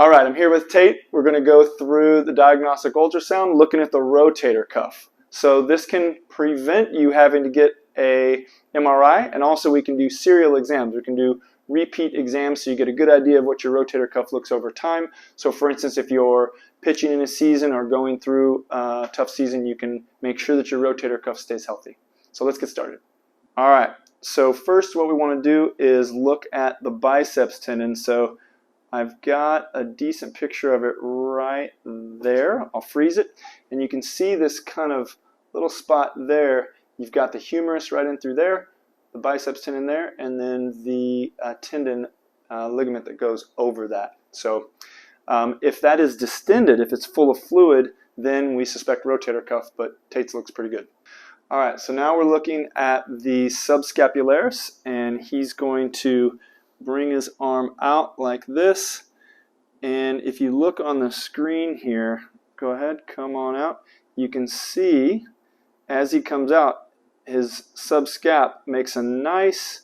All right, I'm here with Tate. We're going to go through the diagnostic ultrasound looking at the rotator cuff. So this can prevent you having to get a MRI, and also we can do serial exams. We can do repeat exams so you get a good idea of what your rotator cuff looks over time. So for instance, if you're pitching in a season or going through a tough season, you can make sure that your rotator cuff stays healthy. So let's get started. All right, so first what we want to do is look at the biceps tendon. So I've got a decent picture of it right there. I'll freeze it, and you can see this kind of little spot there. You've got the humerus right in through there, the biceps tendon there, and then the tendon ligament that goes over that. So if that is distended, if it's full of fluid, then we suspect rotator cuff, but Tate's looks pretty good. All right, so now we're looking at the subscapularis, and he's going to bring his arm out like this, and if you look on the screen here, go ahead, come on out, you can see as he comes out, his subscap makes a nice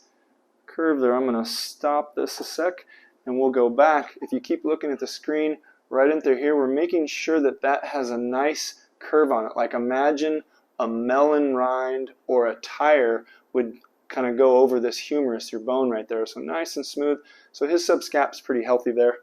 curve there. I'm going to stop this a sec and we'll go back. If you keep looking at the screen right in through here, we're making sure that that has a nice curve on it. Like imagine a melon rind or a tire would kind of go over this humerus, your bone right there. So nice and smooth. So his subscap's pretty healthy there.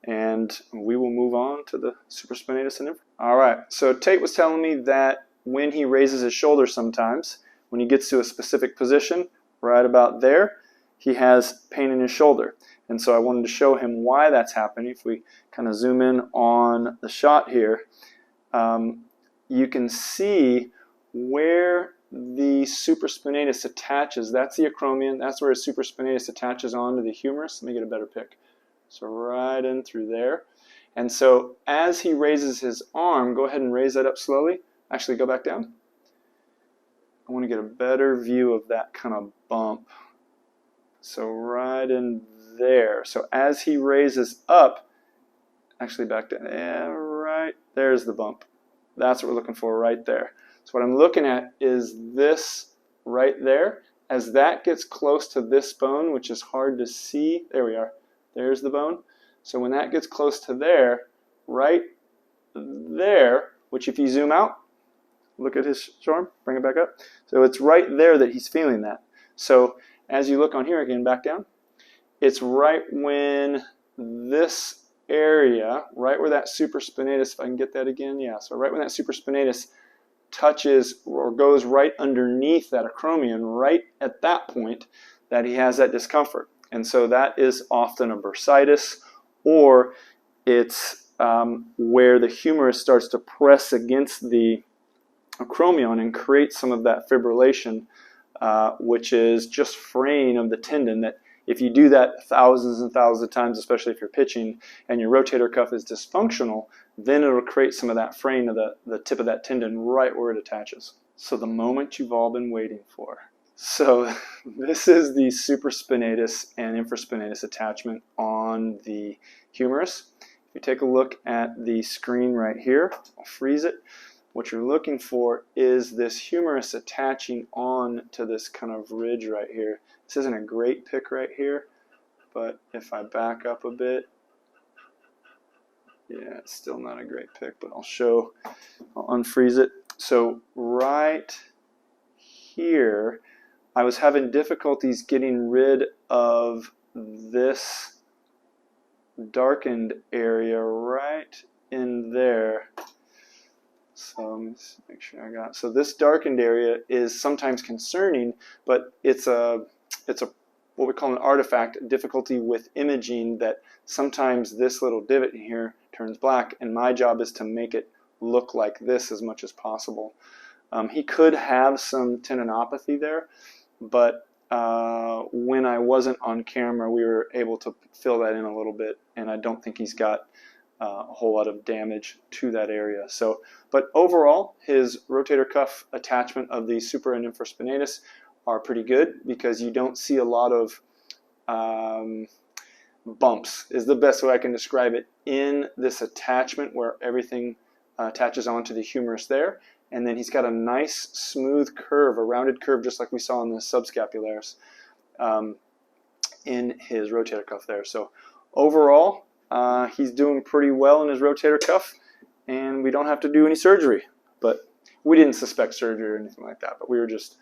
And we will move on to the supraspinatus and infra. All right, so Tate was telling me that when he raises his shoulder sometimes, when he gets to a specific position, right about there, he has pain in his shoulder. And so I wanted to show him why that's happening. If we kind of zoom in on the shot here, you can see where the supraspinatus attaches. That's the acromion. That's where his supraspinatus attaches onto the humerus. Let me get a better pic. So right in through there. And so as he raises his arm, go ahead and raise that up slowly. Actually, go back down. I want to get a better view of that kind of bump. So right in there. So as he raises up, actually back down. Yeah, right. There's the bump. That's what we're looking for right there. So what I'm looking at is this right there. As that gets close to this bone, which is hard to see, there we are. There's the bone. So when that gets close to there, right there, which if you zoom out, look at his arm, bring it back up. So it's right there that he's feeling that. So as you look on here again, back down, it's right when this area, right where that supraspinatus, if I can get that again, yeah, so right when that supraspinatus touches or goes right underneath that acromion, right at that point that he has that discomfort. And so that is often a bursitis, or it's where the humerus starts to press against the acromion and create some of that fibrillation, which is just fraying of the tendon. That if you do that thousands and thousands of times, especially if you're pitching and your rotator cuff is dysfunctional, then it'll create some of that fraying of the tip of that tendon right where it attaches. So the moment you've all been waiting for. So this is the supraspinatus and infraspinatus attachment on the humerus. If you take a look at the screen right here, I'll freeze it. What you're looking for is this humerus attaching on to this kind of ridge right here. This isn't a great pic right here, but if I back up a bit, yeah, it's still not a great pic, but I'll unfreeze it. So right here, I was having difficulties getting rid of this darkened area right in there. So let me make sure I got. So this darkened area is sometimes concerning, but it's a what we call an artifact, difficulty with imaging, that sometimes this little divot in here turns black, and my job is to make it look like this as much as possible. He could have some tendinopathy there, but when I wasn't on camera, we were able to fill that in a little bit, and I don't think he's got a whole lot of damage to that area. So, but overall, his rotator cuff attachment of the supra and infraspinatus are pretty good, because you don't see a lot of bumps, is the best way I can describe it, in this attachment where everything attaches onto the humerus there. And then he's got a nice smooth curve, a rounded curve, just like we saw in the subscapularis in his rotator cuff there. So overall, he's doing pretty well in his rotator cuff, and we don't have to do any surgery. But we didn't suspect surgery or anything like that, but we were just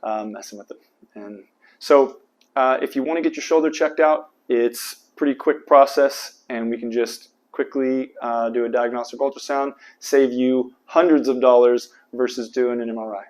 messing with it. And so if you want to get your shoulder checked out, it's a pretty quick process, and we can just quickly do a diagnostic ultrasound, save you hundreds of dollars versus doing an MRI.